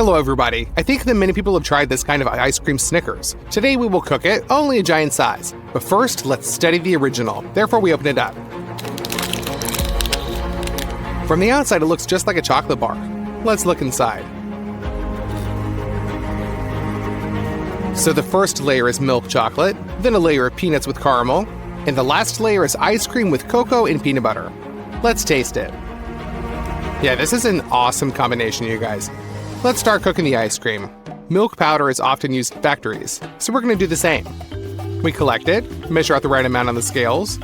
Hello everybody, I think that many people have tried this kind of ice cream Snickers. Today we will cook it, only a giant size. But first, let's study the original, therefore we open it up. From the outside it looks just like a chocolate bar. Let's look inside. So the first layer is milk chocolate, then a layer of peanuts with caramel, and the last layer is ice cream with cocoa and peanut butter. Let's taste it. Yeah, this is an awesome combination, you guys. Let's start cooking the ice cream. Milk powder is often used in factories, so we're going to do the same. We collect it, measure out the right amount on the scales.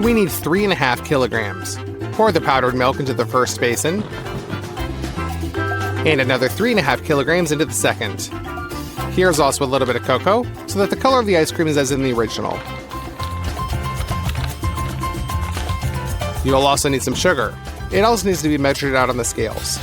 We need 3.5 kilograms. Pour the powdered milk into the first basin, and another 3.5 kilograms into the second. Here's also a little bit of cocoa, so that the color of the ice cream is as in the original. You'll also need some sugar. It also needs to be measured out on the scales.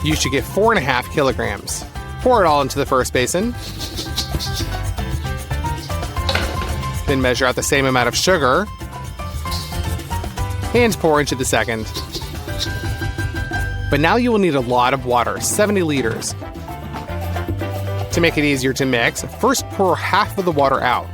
You should get 4.5 kilograms. Pour it all into the first basin. Then measure out the same amount of sugar. And pour into the second. But now you will need a lot of water, 70 liters. To make it easier to mix, first pour half of the water out.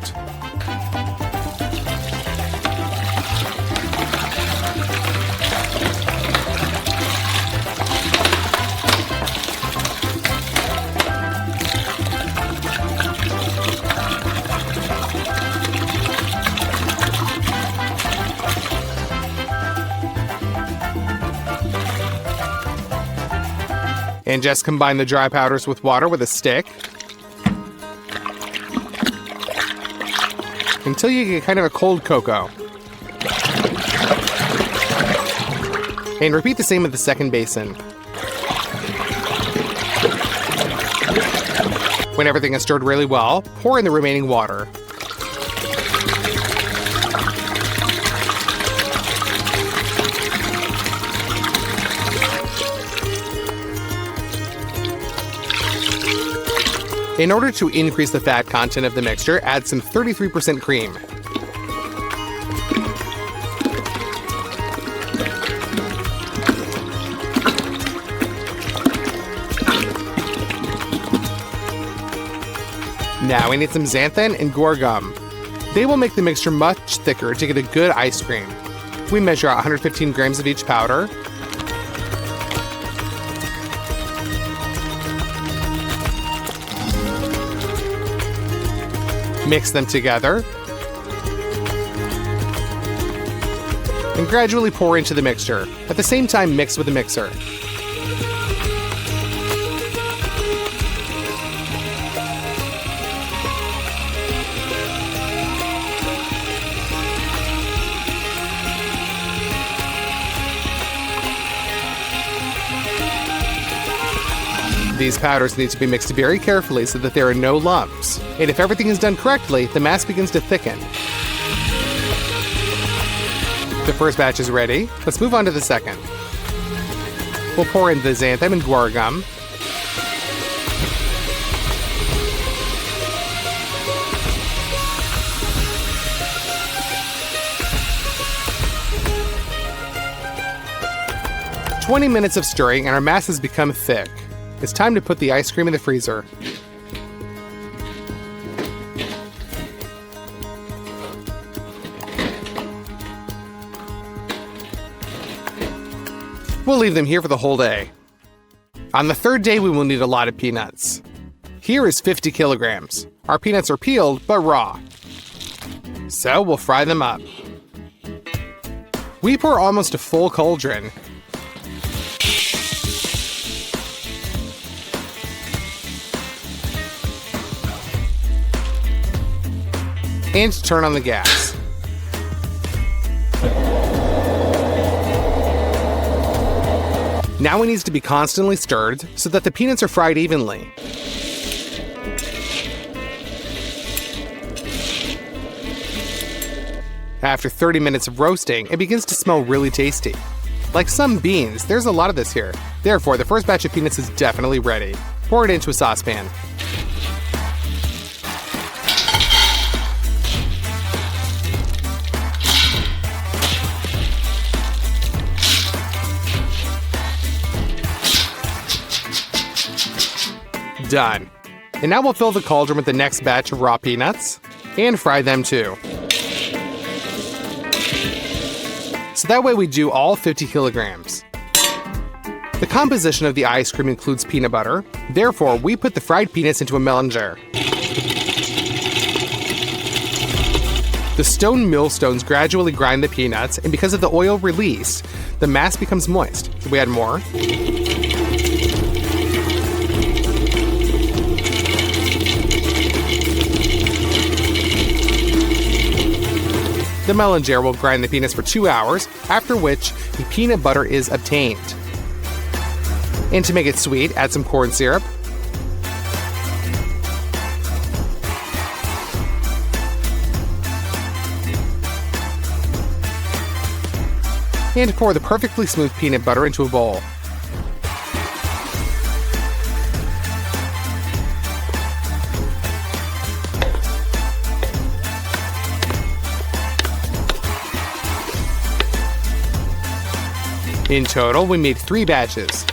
And just combine the dry powders with water with a stick until you get kind of a cold cocoa. And repeat the same with the second basin. When everything is stirred really well, pour in the remaining water. In order to increase the fat content of the mixture, add some 33% cream. Now we need some xanthan and guar gum. They will make the mixture much thicker to get a good ice cream. We measure out 115 grams of each powder. Mix them together, and gradually pour into the mixture. At the same time, mix with the mixer. These powders need to be mixed very carefully so that there are no lumps. And if everything is done correctly, the mass begins to thicken. The first batch is ready. Let's move on to the second. We'll pour in the xanthan and guar gum. "20 minutes of stirring and our mass has become thick. It's time to put the ice cream in the freezer. We'll leave them here for the whole day. On the third day, we will need a lot of peanuts. Here is 50 kilograms. Our peanuts are peeled, but raw. So we'll fry them up. We pour almost a full cauldron. And turn on the gas. Now it needs to be constantly stirred so that the peanuts are fried evenly. After 30 minutes of roasting, it begins to smell really tasty. Like some beans, there's a lot of this here. Therefore, the first batch of peanuts is definitely ready. Pour it into a saucepan. Done. And now we'll fill the cauldron with the next batch of raw peanuts and fry them too. So that way we do all 50 kilograms. The composition of the ice cream includes peanut butter. Therefore, we put the fried peanuts into a melon jar. The stone millstones gradually grind the peanuts, and because of the oil released, the mass becomes moist. So we add more. The melon jar will grind the peanuts for 2 hours, after which the peanut butter is obtained. And to make it sweet, add some corn syrup. And pour the perfectly smooth peanut butter into a bowl. In total, we made 3 batches.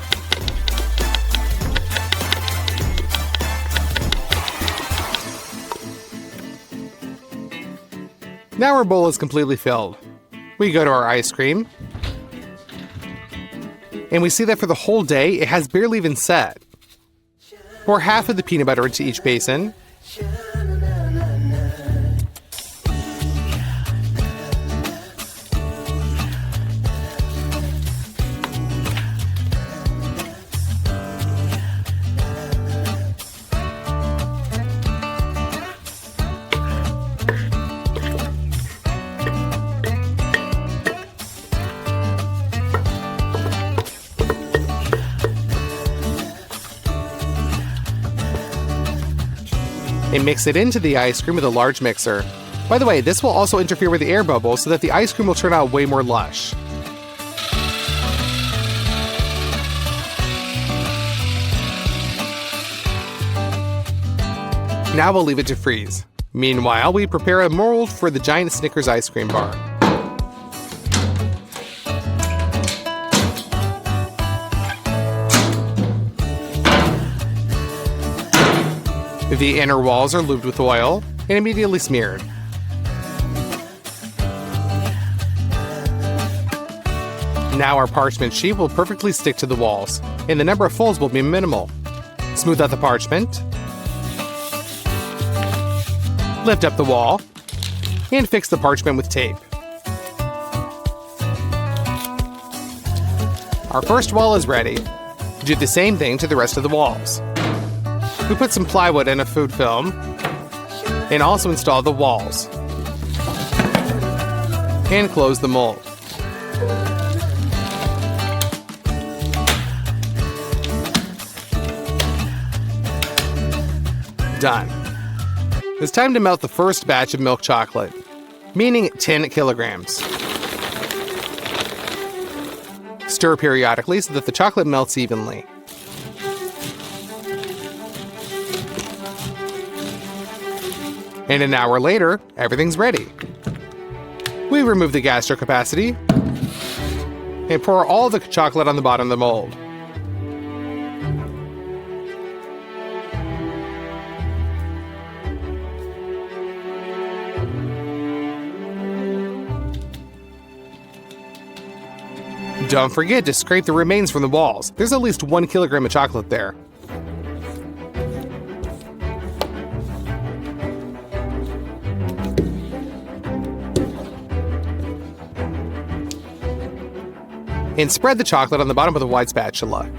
Now our bowl is completely filled. We go to our ice cream, and we see that for the whole day, it has barely even set. Pour half of the peanut butter into each basin. And mix it into the ice cream with a large mixer. By the way, this will also interfere with the air bubbles so that the ice cream will turn out way more lush. Now we'll leave it to freeze. Meanwhile, we prepare a mold for the giant Snickers ice cream bar. The inner walls are lubed with oil and immediately smeared. Now our parchment sheet will perfectly stick to the walls, and the number of folds will be minimal. Smooth out the parchment, lift up the wall, and fix the parchment with tape. Our first wall is ready. Do the same thing to the rest of the walls. We put some plywood and a food film, and also install the walls. And close the mold. Done. It's time to melt the first batch of milk chocolate, meaning 10 kilograms. Stir periodically so that the chocolate melts evenly. And an hour later, everything's ready. We remove the gastro capacity and pour all the chocolate on the bottom of the mold. Don't forget to scrape the remains from the walls. There's at least 1 kilogram of chocolate there. And spread the chocolate on the bottom of the wide spatula.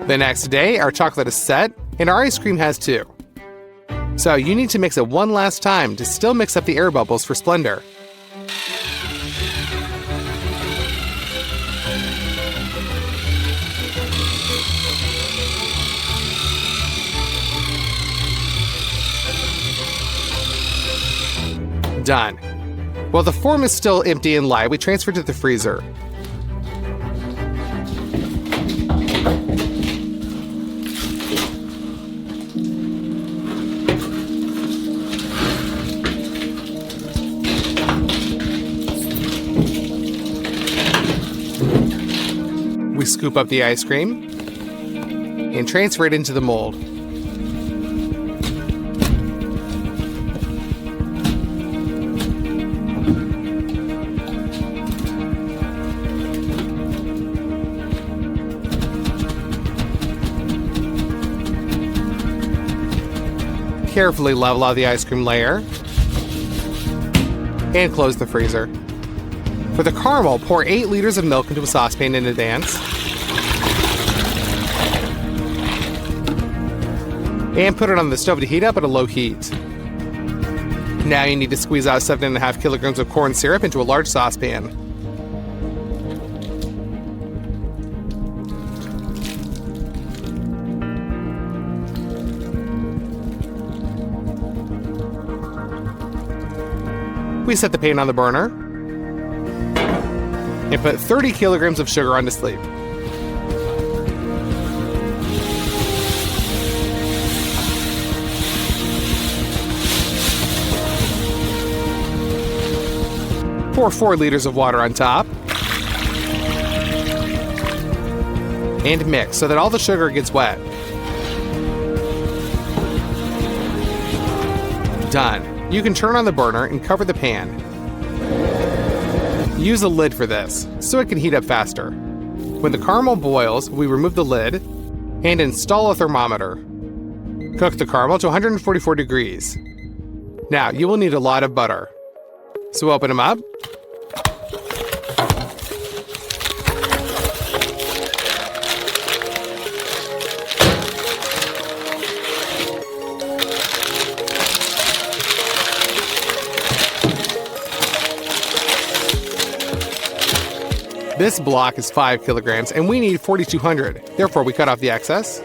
The next day, our chocolate is set, and our ice cream has too. So you need to mix it one last time to still mix up the air bubbles for splendor. Done. While the form is still empty and light, we transfer it to the freezer. We scoop up the ice cream and transfer it into the mold. Carefully level out the ice cream layer and close the freezer. For the caramel, pour 8 liters of milk into a saucepan in advance and put it on the stove to heat up at a low heat. Now you need to squeeze out 7.5 kilograms of corn syrup into a large saucepan. We set the pan on the burner and put 30 kilograms of sugar on to sleep. Pour 4 liters of water on top and mix so that all the sugar gets wet. Done. You can turn on the burner and cover the pan. Use a lid for this, so it can heat up faster. When the caramel boils, we remove the lid and install a thermometer. Cook the caramel to 144 degrees. Now, you will need a lot of butter. So open them up. This block is 5 kilograms and we need 4,200. Therefore, we cut off the excess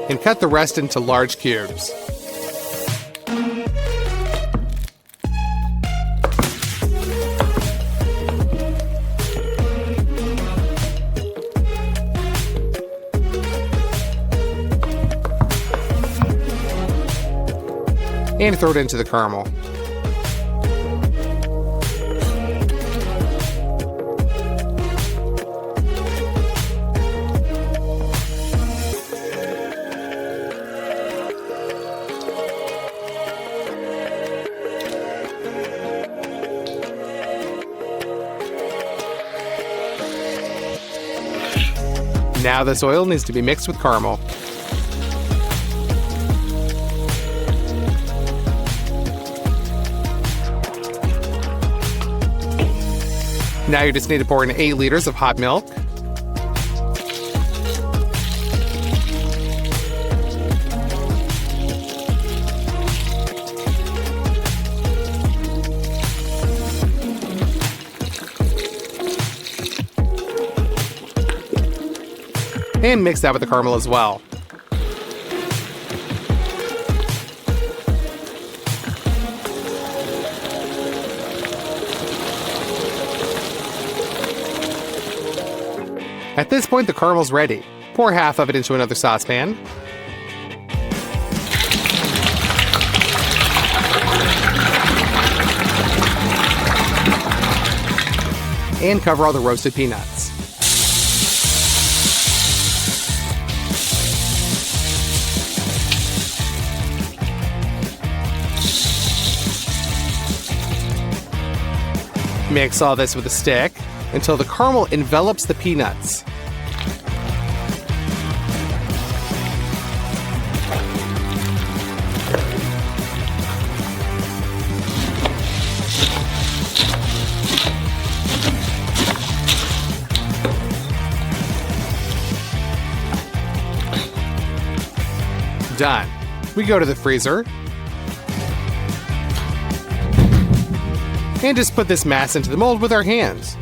and cut the rest into large cubes. And throw it into the caramel. Now this oil needs to be mixed with caramel. Now you just need to pour in 8 liters of hot milk. And mix that with the caramel as well. At this point, the caramel's ready. Pour half of it into another saucepan. And cover all the roasted peanuts. Mix all this with a stick until the caramel envelops the peanuts. Done. We go to the freezer and just put this mass into the mold with our hands.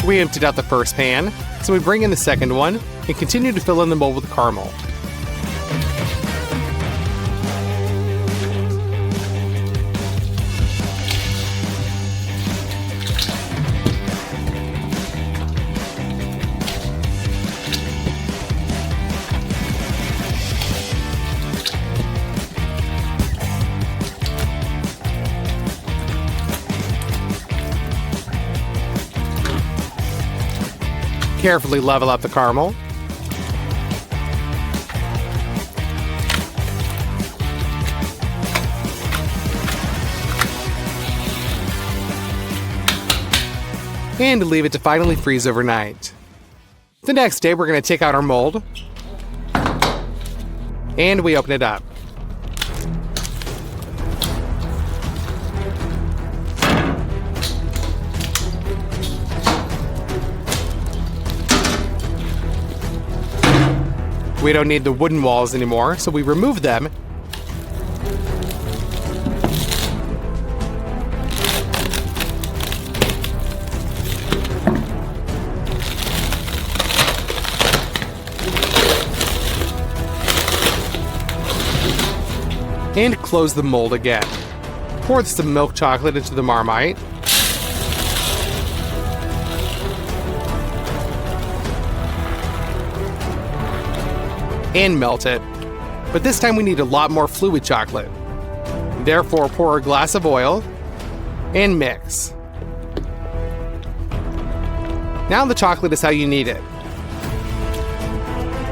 We emptied out the first pan, so we bring in the second one and continue to fill in the mold with caramel. Carefully level up the caramel. And leave it to finally freeze overnight. The next day, we're going to take out our mold. And we open it up. We don't need the wooden walls anymore, so we remove them. And close the mold again. Pour some milk chocolate into the Marmite. And melt it. But this time we need a lot more fluid chocolate. Therefore, pour a glass of oil and mix. Now the chocolate is how you need it.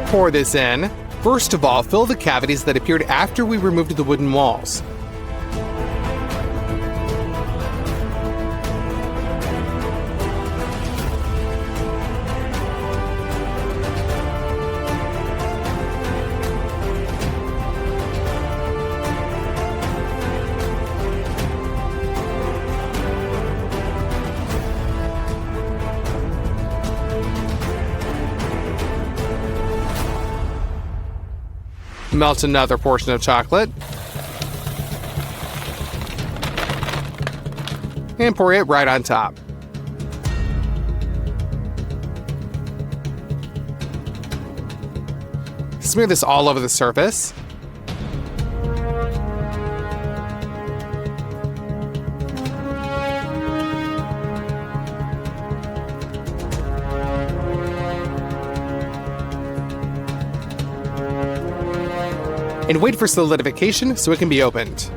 Pour this in. First of all, fill the cavities that appeared after we removed the wooden walls. Melt another portion of chocolate. And pour it right on top. Smear this all over the surface. And wait for solidification so it can be opened.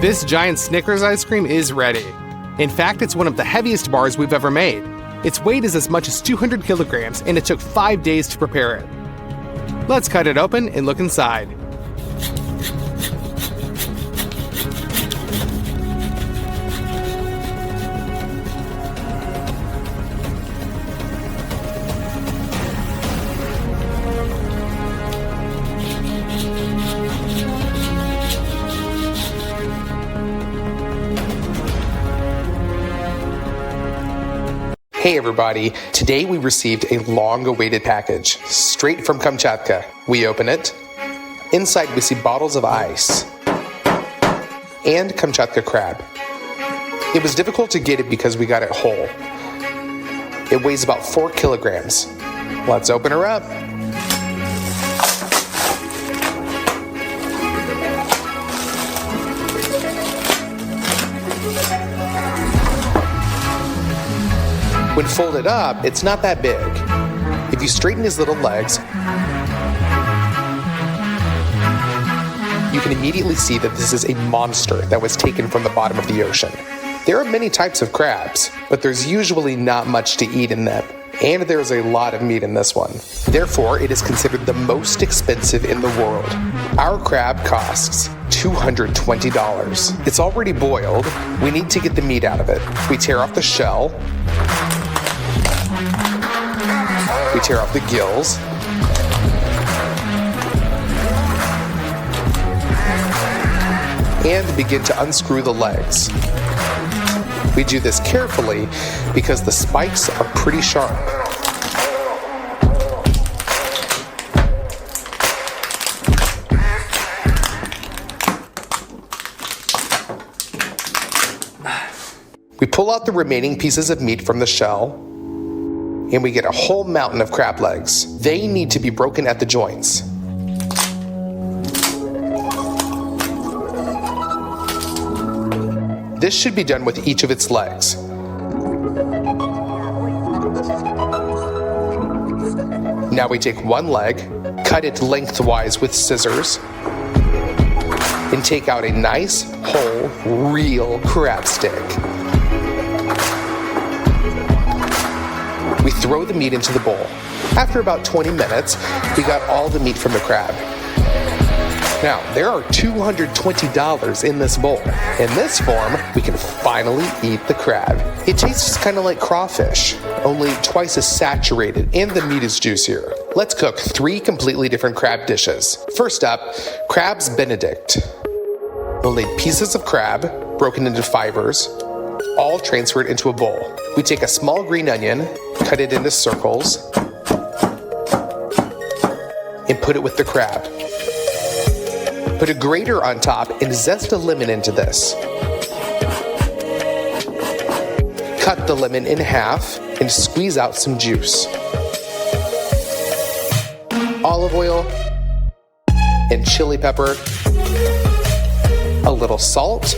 This giant Snickers ice cream is ready. In fact, it's one of the heaviest bars we've ever made. Its weight is as much as 200 kilograms, and it took 5 days to prepare it. Let's cut it open and look inside. Hey everybody, today we received a long-awaited package, straight from Kamchatka. We open it. Inside we see bottles of ice and Kamchatka crab. It was difficult to get it because we got it whole. It weighs about 4 kilograms. Let's open her up. When folded up, it's not that big. If you straighten his little legs, you can immediately see that this is a monster that was taken from the bottom of the ocean. There are many types of crabs, but there's usually not much to eat in them, and there's a lot of meat in this one. Therefore, it is considered the most expensive in the world. Our crab costs $220. It's already boiled. We need to get the meat out of it. We tear off the shell. We tear off the gills. And begin to unscrew the legs. We do this carefully because the spikes are pretty sharp. We pull out the remaining pieces of meat from the shell, and we get a whole mountain of crab legs. They need to be broken at the joints. This should be done with each of its legs. Now we take one leg, cut it lengthwise with scissors, and take out a nice, whole, real crab stick. We throw the meat into the bowl. After about 20 minutes, we got all the meat from the crab. Now, there are $220 in this bowl. In this form, we can finally eat the crab. It tastes kind of like crawfish, only twice as saturated, and the meat is juicier. Let's cook 3 completely different crab dishes. First up, crab's benedict. We'll need pieces of crab, broken into fibers, all transferred into a bowl. We take a small green onion, cut it into circles, and put it with the crab. Put a grater on top and zest a lemon into this. Cut the lemon in half and squeeze out some juice. Olive oil and chili pepper, a little salt.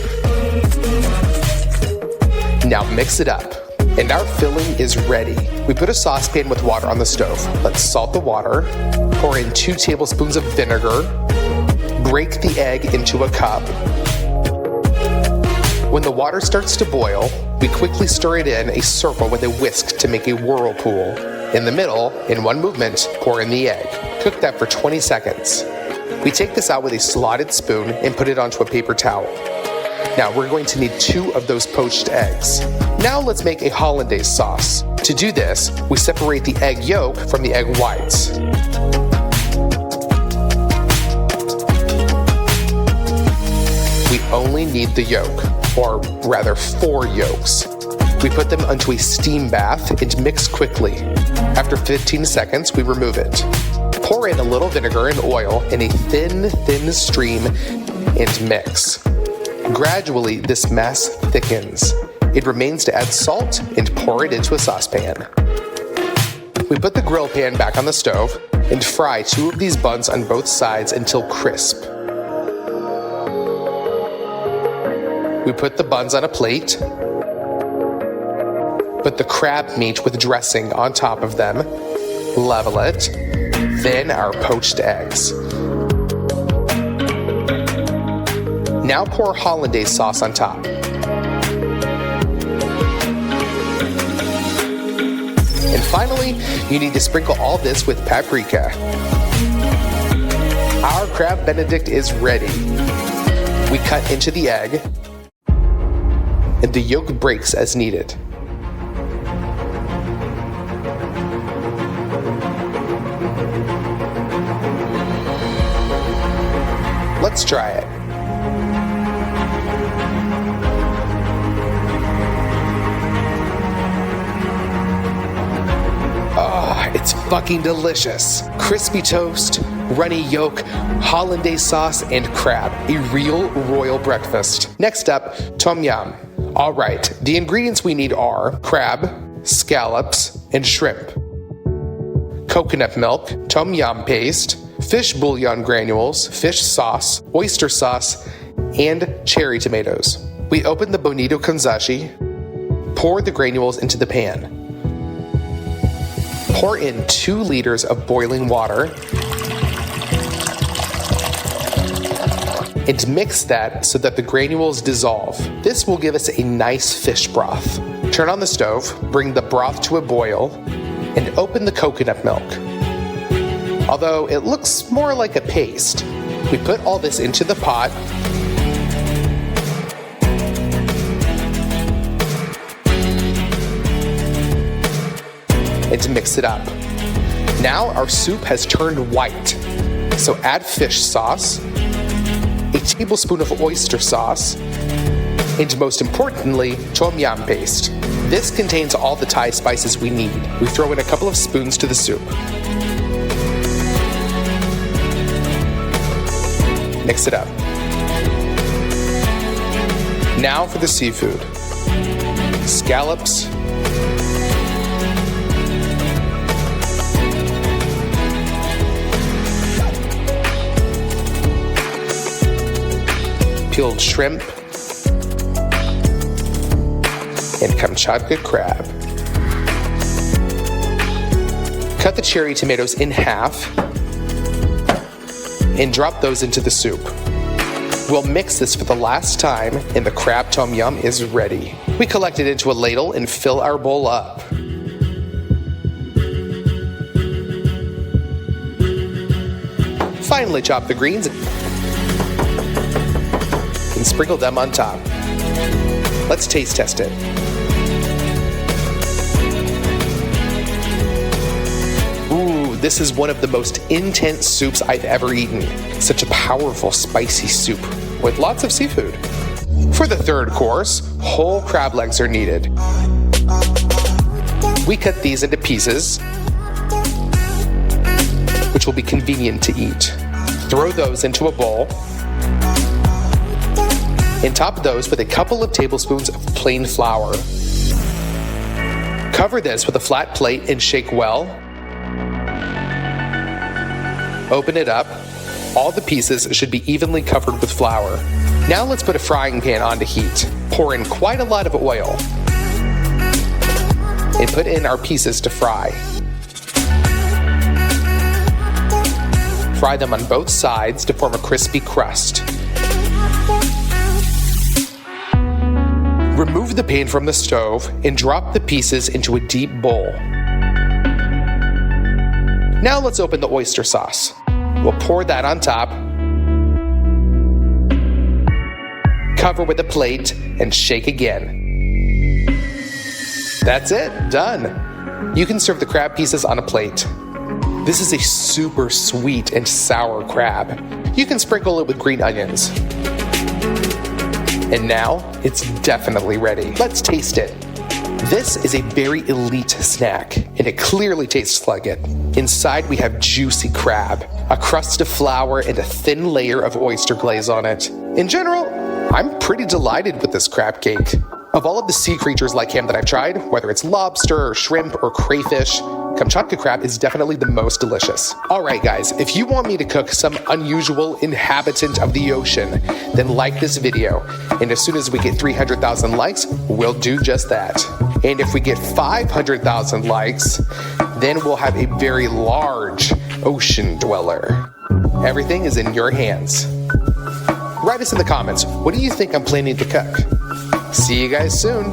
Now mix it up, and our filling is ready. We put a saucepan with water on the stove. Let's salt the water, pour in 2 tablespoons of vinegar, break the egg into a cup. When the water starts to boil, we quickly stir it in a circle with a whisk to make a whirlpool. In the middle, in one movement, pour in the egg. Cook that for 20 seconds. We take this out with a slotted spoon and put it onto a paper towel. Now we're going to need 2 of those poached eggs. Now let's make a hollandaise sauce. To do this, we separate the egg yolk from the egg whites. We only need the yolk, or rather 4 yolks. We put them into a steam bath and mix quickly. After 15 seconds, we remove it. Pour in a little vinegar and oil in a thin stream and mix. Gradually, this mass thickens. It remains to add salt and pour it into a saucepan. We put the grill pan back on the stove and fry 2 of these buns on both sides until crisp. We put the buns on a plate, put the crab meat with dressing on top of them, level it, then our poached eggs. Now pour hollandaise sauce on top. And finally, you need to sprinkle all this with paprika. Our crab benedict is ready. We cut into the egg, and the yolk breaks as needed. Let's try it. Oh, it's fucking delicious. Crispy toast, runny yolk, hollandaise sauce, and crab. A real royal breakfast. Next up, tom yum. All right, the ingredients we need are crab, scallops, and shrimp, coconut milk, tom yum paste, fish bouillon granules, fish sauce, oyster sauce, and cherry tomatoes. We open the bonito kanzashi, pour the granules into the pan. Pour in 2 liters of boiling water and mix that so that the granules dissolve. This will give us a nice fish broth. Turn on the stove, bring the broth to a boil, and open the coconut milk. Although it looks more like a paste, we put all this into the pot and to mix it up. Now our soup has turned white, so add fish sauce, a tablespoon of oyster sauce, and most importantly, tom yum paste. This contains all the Thai spices we need. We throw in a couple of spoons to the soup. Mix it up. Now for the seafood. scallops, peeled shrimp, and Kamchatka crab. Cut the cherry tomatoes in half and drop those into the soup. We'll mix this for the last time and the crab tom yum is ready. We collect it into a ladle and fill our bowl up. Finally chop the greens and sprinkle them on top. Let's taste test it. This is one of the most intense soups I've ever eaten. Such a powerful, spicy soup with lots of seafood. For the third course, whole crab legs are needed. We cut these into pieces, which will be convenient to eat. Throw those into a bowl and top those with a couple of tablespoons of plain flour. Cover this with a flat plate and shake well. Open it up. All the pieces should be evenly covered with flour. Now let's put a frying pan on to heat. Pour in quite a lot of oil and put in our pieces to fry. Fry them on both sides to form a crispy crust. Remove the pan from the stove and drop the pieces into a deep bowl. Now let's open the oyster sauce. We'll pour that on top, cover with a plate, and shake again. That's it, done. You can serve the crab pieces on a plate. This is a super sweet and sour crab. You can sprinkle it with green onions. And now, it's definitely ready. Let's taste it. This is a very elite snack, and it clearly tastes like it. Inside we have juicy crab, a crust of flour, and a thin layer of oyster glaze on it. In general, I'm pretty delighted with this crab cake. Of all of the sea creatures like him that I've tried, whether it's lobster or shrimp or crayfish, Kamchatka crab is definitely the most delicious. Alright guys, if you want me to cook some unusual inhabitant of the ocean, then like this video, and as soon as we get 300,000 likes, we'll do just that. And if we get 500,000 likes, then we'll have a very large ocean dweller. Everything is in your hands. Write us in the comments, what do you think I'm planning to cook? See you guys soon.